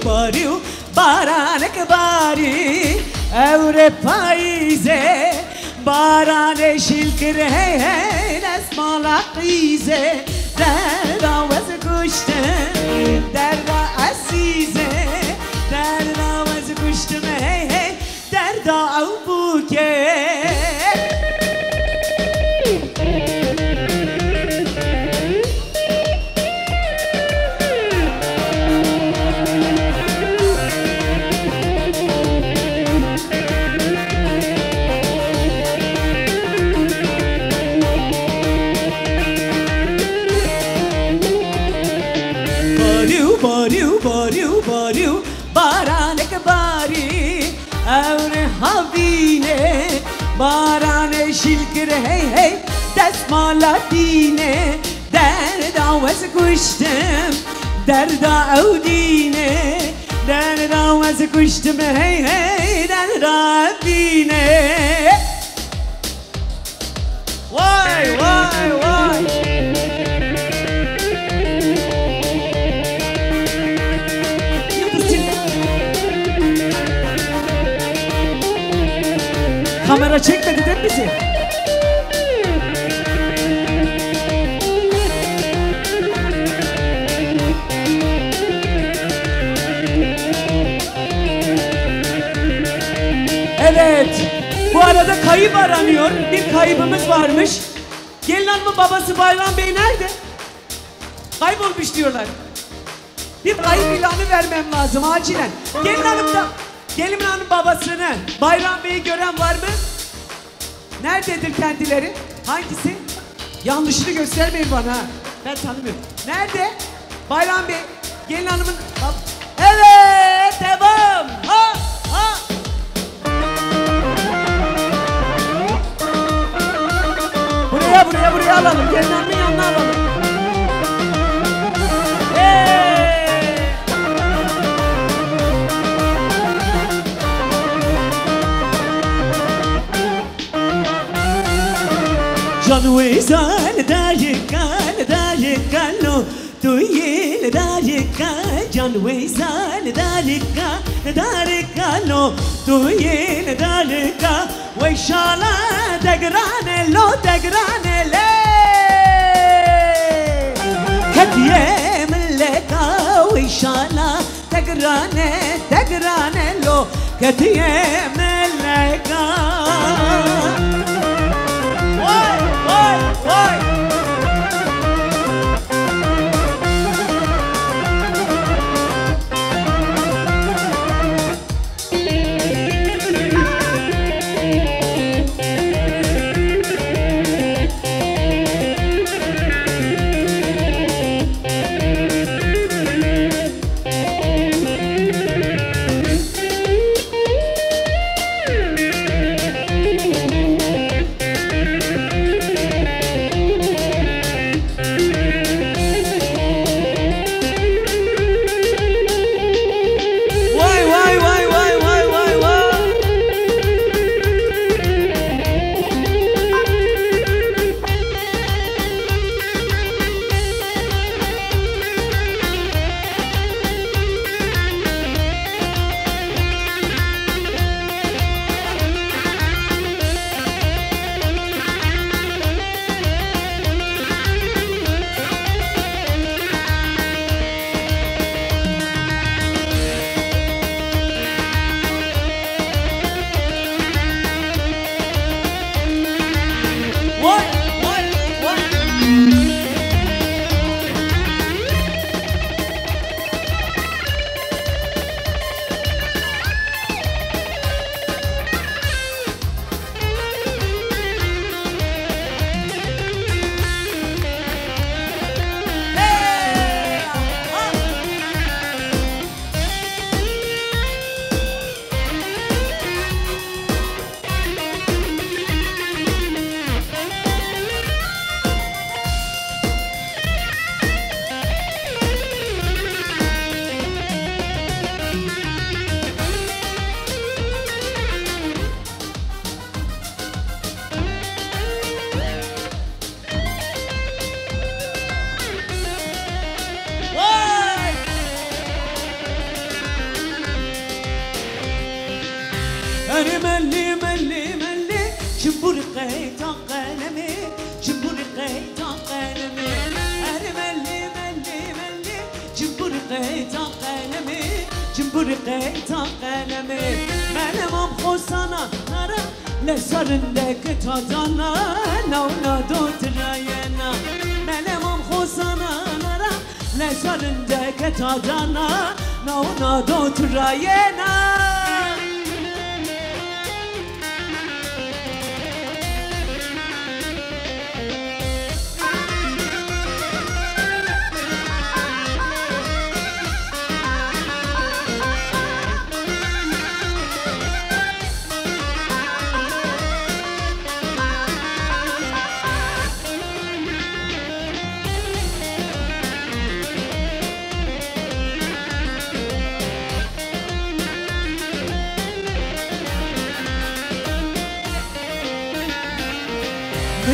Bariu, baranek bari, evre paize, barane şilkir hey hey, nesmala qize, derda vaz kuştum, derda asize, derda vaz kuştum hey hey, derda avbuke. Bariu, baranek bari, evre havine, barane şilkir hey hey, desmala dine, derda vaz kuştum, derda avdine, derda vaz kuştum hey hey, derda avdine. Vay vay vay. Kamera çekmedi değil mi bizi? Evet, bu arada kayıp aranıyor. Bir kaybımız varmış. Gelin hanımın babası Bayram Bey nerede? Kaybolmuş diyorlar. Bir kayıp ilanı vermem lazım acilen. Gelin hanım babasını, Bayram Bey'i gören var mı? Nerededir kendileri? Hangisi? Yanlışını göstermeyin bana. Ben tanımıyorum. Nerede? Bayram Bey, gelin hanımın... Evet, devam. Ha, ha. Buraya alalım. Gelin hanımın yanına alalım. Canı vezal darikalo, tu yel darika. Canı vezal darikalo, tu yel darika. Ve şala degrane lo degrane le. Hediye milleka ve şala degrane lo. Hediye milleka. Vay! قیتا قلمه منم خسانا نرا لسرندك تاتانا نونا دوت راينا منم خسانا نرا لسرندك تاتانا نونا دوت راينا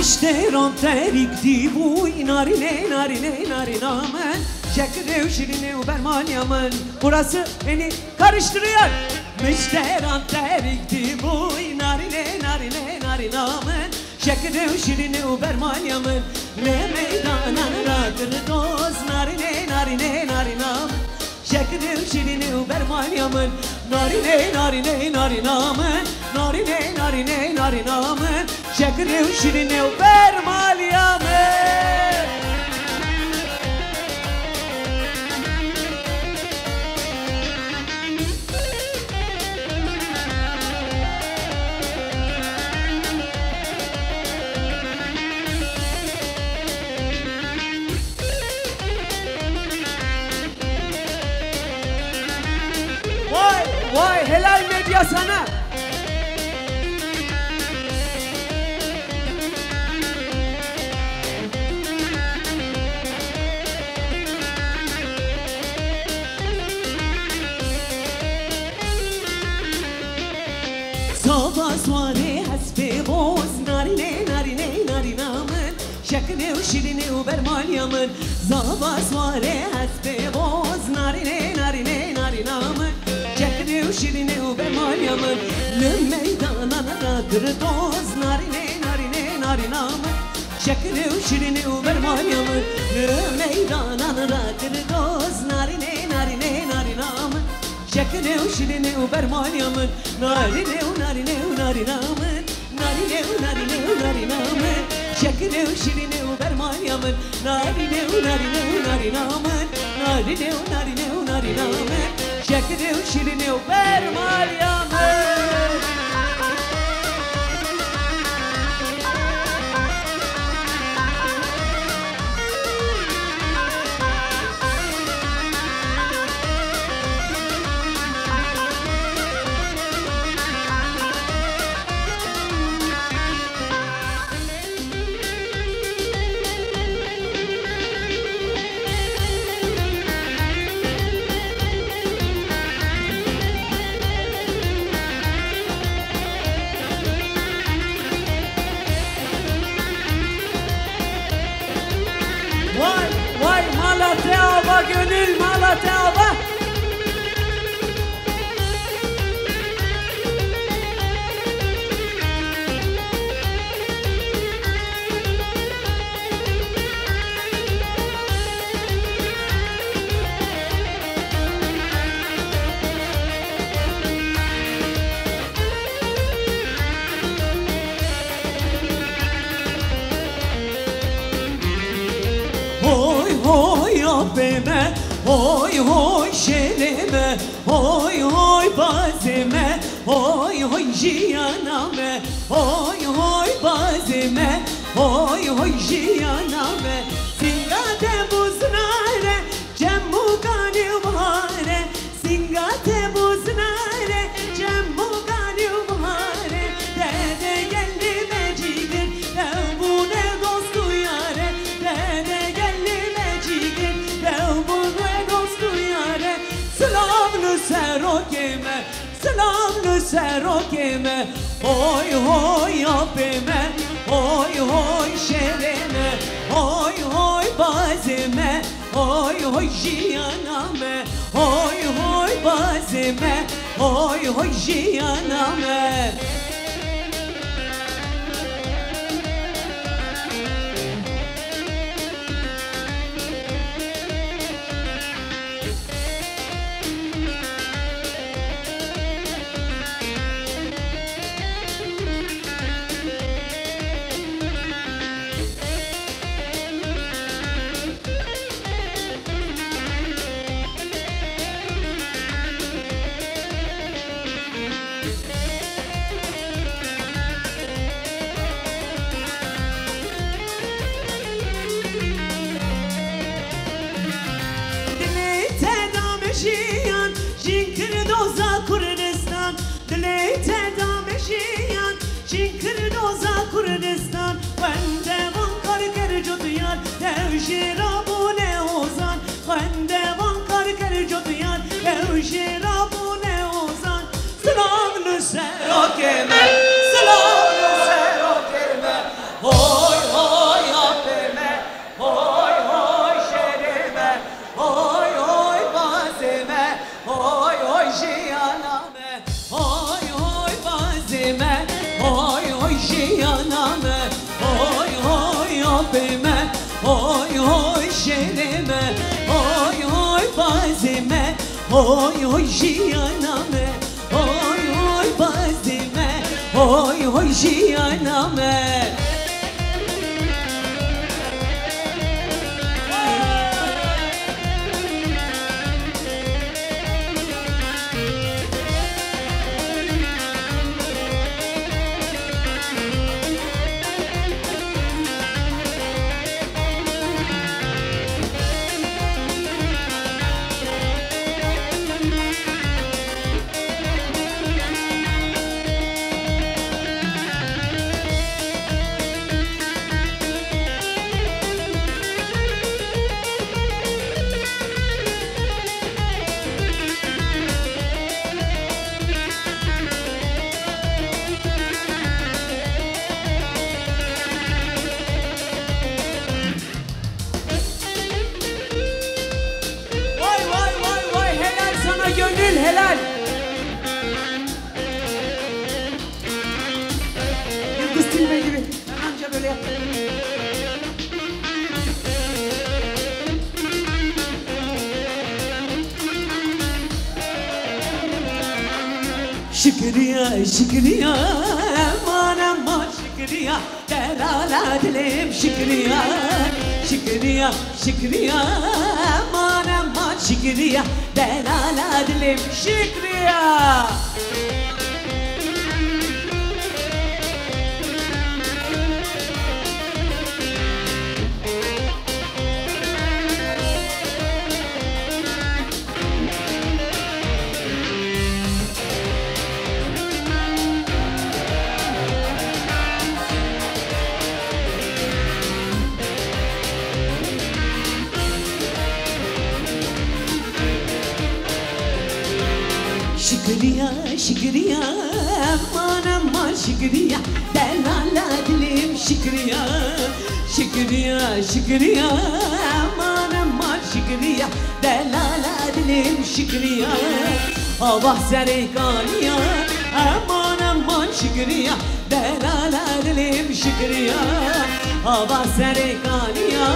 Müşteron terik dibuy narine narine narinamen Şekre şirine bermanyamen Burası beni karıştırıyor Müşteron terik dibuy narine narine narinamen Şekre şirine bermanyamen Ne meydana radır doz narine narine narinamen Şekre şirine bermanyamen Narine narine narinamen Narine narine narinamen Şekre şirine bermanyamen Vay vay helal medya sana. Sabah suare hasbe boz narine narine narinamen Şekre şirine bermanyamen Sabah suare hasbe boz narine narine narinamen Şekre şirine bermanyamen Le meydana naradır doz narine narine narinamen Şekre şirine bermanyamen Le meydana naradır doz narine narine narinamen Şekre şirine bermanyamen Narine narine narinamen Narine narine narinamen Şekre şirine bermanyamen Narine narine narinamen Narine narine narinamen Şekre şirine bermanyamen Vay vay Malatya Ava gönül Malatya Ava Hoy hoy abime, hoy hoy şerime, hoy hoy bazime, hoy hoy jiyaname, hoy hoy bazime, hoy hoy jiyaname. Singate buznare, cemmu gani vare, singate buznare, cemmu gani vare. Dede geldi mecigir, bu ne dostu yare, dede Slavnu serokime, slavnu serokime Hoy hoy abime, hoy hoy şerime Hoy hoy bazime, hoy hoy jiyaname Hoy hoy bazime, hoy hoy jiyaname بابمه های های شرمه های های بازمه های های جیانمه های های بازمه های های جیانمه Gönül helal. Yıldız Tilbe gibi. Ben anca böyle yaptım. Şükriya, şükriya, aman aman şükriya, derala dilim şükriya, şükriya, şükriya, aman aman şükriya, derala dilim şükriya. Şükriya, şükriya, aman aman şükriya, delala dilim şükriya, şükriya, şükriya, aman aman şükriya, delala dilim şükriya. Allah serikaniya, aman aman şükriya, delala dilim şükriya. Allah serikaniya,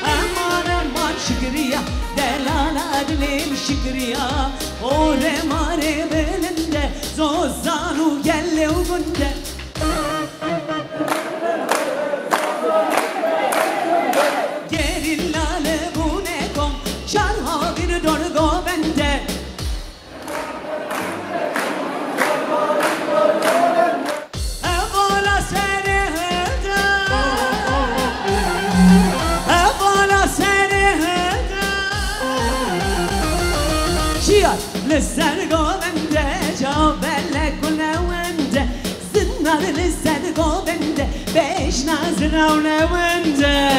aman aman şükriya, delala dilim şükriya. Ore mare belinde zozanu gelle ugunde gerillale bu ne kom şarha bir dorgo bende Evola seni heda Evola seni heda Şiar للسرقو بنده جابلك ولونده زنار للسرقو بنده بيش نازرة ولونده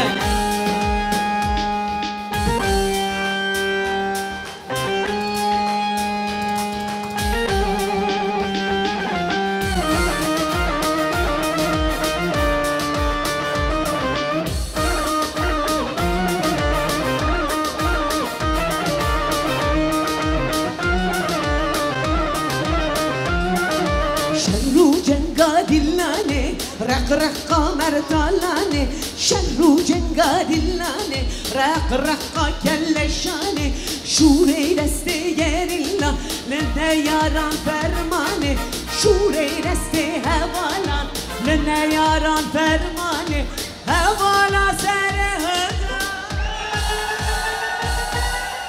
dillane rak rak kamer talane şerru cenga dillane rak rak kelleşane şure deste yerilla lene yaran fermane şure deste hevalan lene yaran fermane hevala sere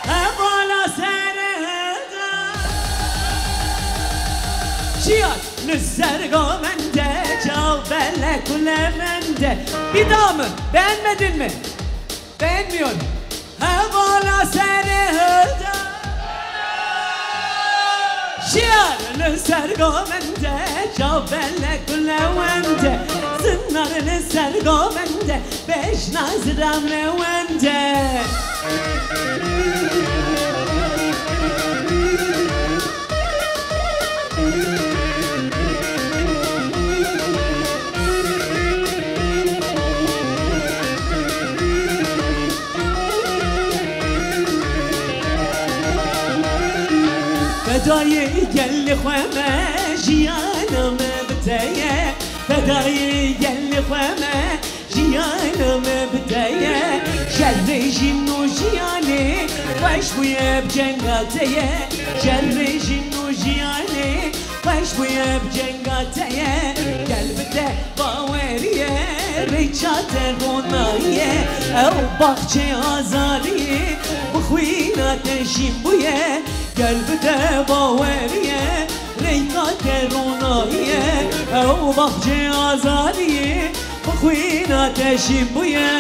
hevala sere şiat Nüzergo bende, çavbelle kule bende. Bir daha mı? Beğenmedin mi? Beğenmiyorum. Hevala seni hırda. Şiar nüzergo bende, çavbelle kule bende. Zınnar nüzergo bende, beş nazram ne bende. فدای گل خوامه جیانم بتایه فدای گل خوامه جیانم جن و جیانه خوش بویه بجنگاتیه جل جن و جیانه خوش بویه بجنگاتیه قلبته باوریه ریچات روناییه او باخچه آزادیه بخوینات شیم بویه قلبته باوریه ریچات روناییه او باخچه آزادیه بخوینات شیم بویه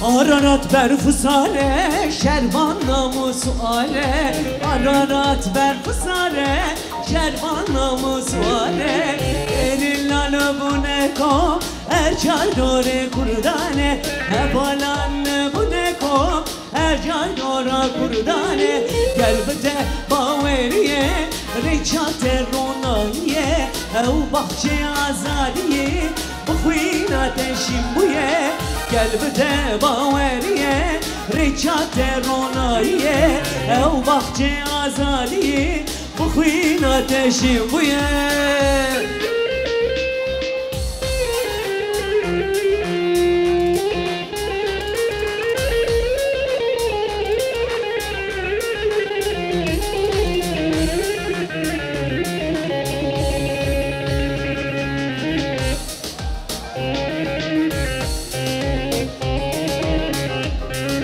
Ararat ber fısare, şervan namus ale. Ararat ber fısare, şervan namus ale. Erillal bu ne ko, ercar dore kurdane. Hebalan bu ne ko, ercar dora kurdane. Gelbide baveriye, reçate ronaye. Ev bahçe azadiye, بخوینا تشیم بویه قلبته باوریه ریچات روناییه او باخچه آزادیه بخوینا تشیم بویه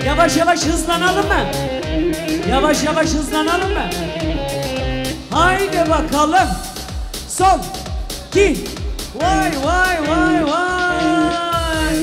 Yavaş yavaş hızlanalım mı? Yavaş yavaş hızlanalım mı? Haydi bakalım. Son, iki, vay vay vay vay.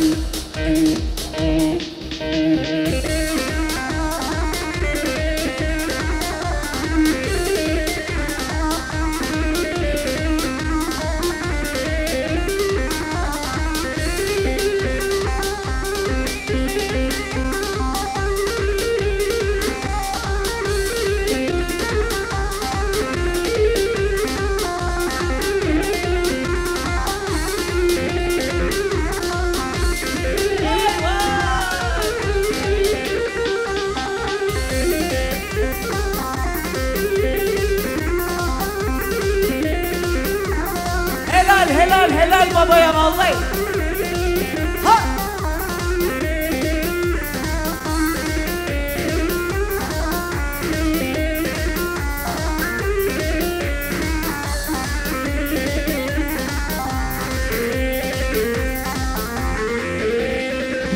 Helal helal babaya vallahi. Ha!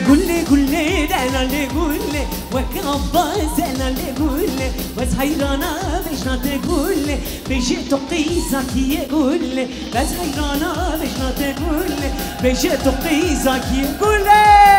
قولي قولي دلالي قولي وكابا زلالي قولي بس حيرانة بيش نتقولي بيجي تقيسك يقولي بس حيرانة بيش نتقولي بيجي تقيسك يقولي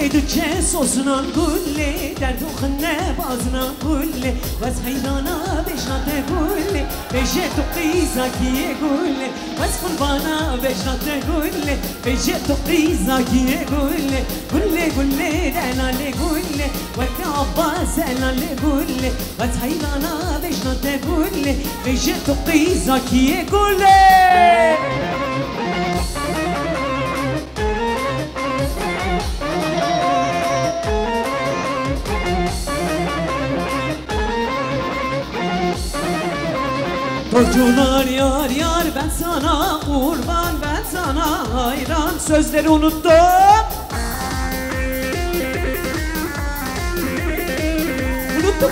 دچه سوزنان گله در دخنه بازنان گله وز حیرانا بشناته گله بشه تو قیزاکیه گله وز قربانا بشناته گله بشه تو قیزاکیه گله گله گله دلاله گله وقت عباس دلاله گله وز حیرانا بشناته گله بشه تو قیزاکیه گله Torcular yar yar ben sana kurban ben sana hayran sözleri unuttum Unuttum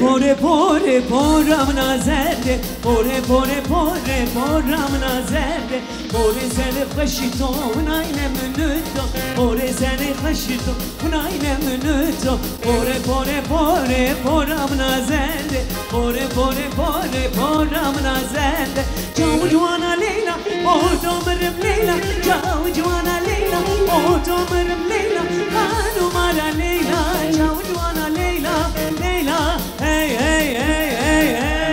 pore pore poram nazerde pore pore pore poram nazerde pore seni khashito unayne minuto pore seni khashito unayne minuto pore pore pore poram nazerde pore pore pore poram nazerde jaw juana Leyla o domerim Leyla jaw juana Leyla o domerim Leyla kanu mara Leyla jaw juana Leyla Leyla hey hey hey hey hey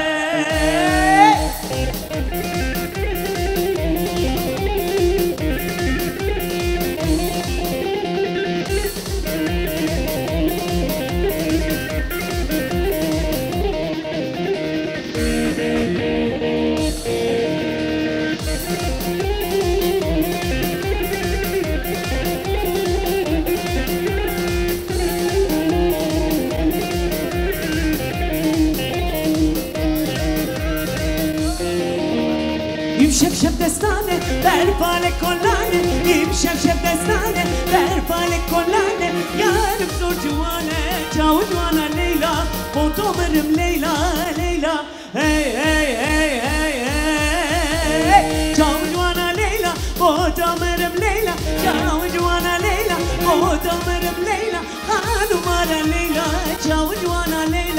شب دستانه در پال کلانه این شب دستانه در پال کلانه یارم زور جوانه جاو جوانا لیلا با تو مرم لیلا لیلا هی هی هی هی هی جاو جوانا لیلا با تو مرم لیلا جاو جوانا لیلا با تو مرم لیلا خانو مارا لیلا جاو جوانا لیلا